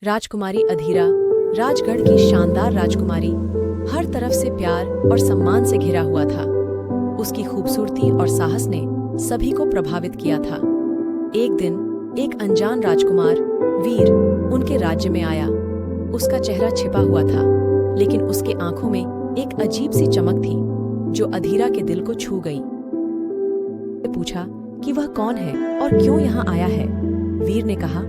राजकुमारी अधीरा, राजगढ़ की शानदार राजकुमारी, हर तरफ से प्यार और सम्मान से घिरा हुआ था। उसकी खूबसूरती और साहस ने सभी को प्रभावित किया था। एक दिन एक अनजान राजकुमार वीर उनके राज्य में आया। उसका चेहरा छिपा हुआ था, लेकिन उसके आंखों में एक अजीब सी चमक थी जो अधीरा के दिल को छू गई। पूछा कि वह कौन है और क्यों यहाँ आया है। वीर ने कहा,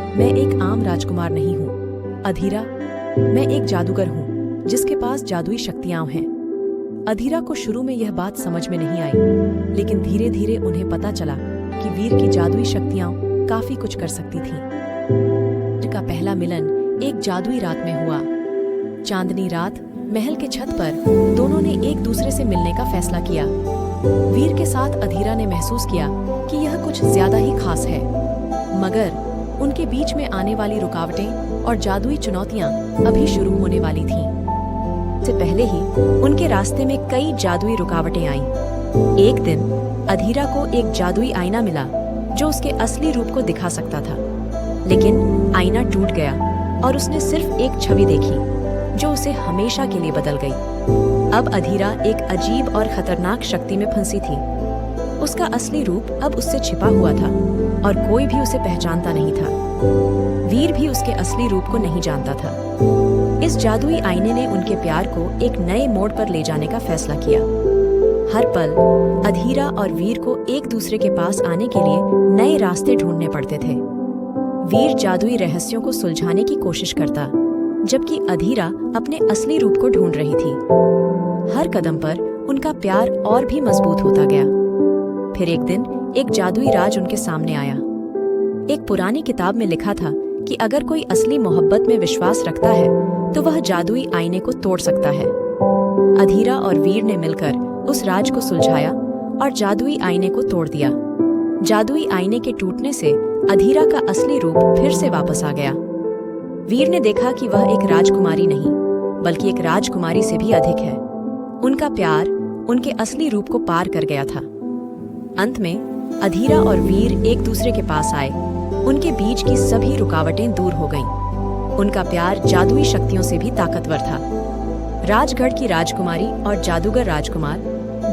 मैं एक आम राजकुमार नहीं हूँ अधीरा, मैं एक जादूगर हूँ जिसके पास जादुई शक्तियां हैं। अधीरा को शुरू में यह बात समझ में नहीं आई, लेकिन धीरे धीरे उन्हें पता चला कि वीर की जादुई शक्तियां काफी कुछ कर सकती थीं। वीर का पहला मिलन एक जादुई रात में हुआ। चांदनी रात महल के छत पर दोनों ने एक दूसरे से मिलने का फैसला किया। वीर के साथ अधीरा ने महसूस किया कि यह कुछ ज्यादा ही खास है, मगर उनके बीच में आने वाली रुकावटें और जादुई चुनौतियां अभी शुरू होने वाली थीं। इससे पहले ही उनके रास्ते में कई जादुई रुकावटें आईं। एक दिन अधीरा को एक जादुई आईना मिला जो उसके असली रूप को दिखा सकता था, लेकिन आईना टूट गया और उसने सिर्फ एक छवि देखी जो उसे हमेशा के लिए बदल गई। अब अधीरा एक अजीब और खतरनाक शक्ति में फंसी थी। उसका असली रूप अब उससे छिपा हुआ था और कोई भी उसे पहचानता नहीं था। वीर भी उसके असली रूप को नहीं जानता था। इस जादुई आईने ने उनके प्यार को एक नए मोड़ पर ले जाने का फैसला किया। हर पल अधीरा और वीर को एक दूसरे के पास आने के लिए नए रास्ते ढूंढने पड़ते थे। वीर जादुई रहस्यों को सुलझाने की कोशिश करता, जबकि अधीरा अपने असली रूप को ढूंढ रही थी। हर कदम पर उनका प्यार और भी मजबूत होता गया। फिर एक दिन एक जादुई राज उनके सामने आया। एक पुरानी किताब में लिखा था कि अगर कोई असली मोहब्बत में विश्वास रखता है तो वह जादुई आईने को तोड़ सकता है। अधीरा और वीर ने मिलकर उस राज को सुलझाया और जादुई आईने को तोड़ दिया। जादुई आईने के टूटने से अधीरा का असली रूप फिर से वापस आ गया। वीर ने देखा कि वह एक राजकुमारी नहीं, बल्कि एक राजकुमारी से भी अधिक है। उनका प्यार उनके असली रूप को पार कर गया था। अंत में अधीरा और वीर एक दूसरे के पास आए। उनके बीच की सभी रुकावटें दूर हो गईं। उनका प्यार जादुई शक्तियों से भी ताकतवर था। राजगढ़ की राजकुमारी और जादूगर राजकुमार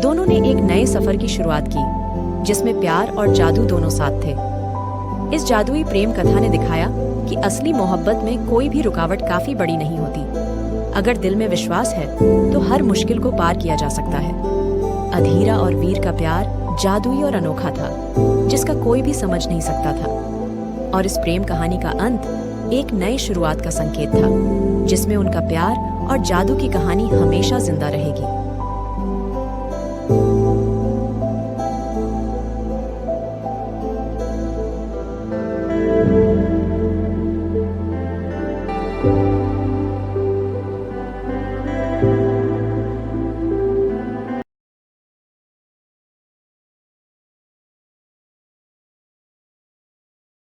दोनों ने एक नए सफर की शुरुआत की, जिसमें प्यार और जादू दोनों साथ थे। इस जादुई प्रेम कथा ने दिखाया कि असली मोहब्बत में कोई भी रुकावट काफी बड़ी नहीं होती। अगर दिल में विश्वास है तो हर मुश्किल को पार किया जा सकता है। अधीरा और वीर का प्यार जादुई और अनोखा था, जिसका कोई भी समझ नहीं सकता था। और इस प्रेम कहानी का अंत एक नई शुरुआत का संकेत था, जिसमें उनका प्यार और जादू की कहानी हमेशा जिंदा रहेगी।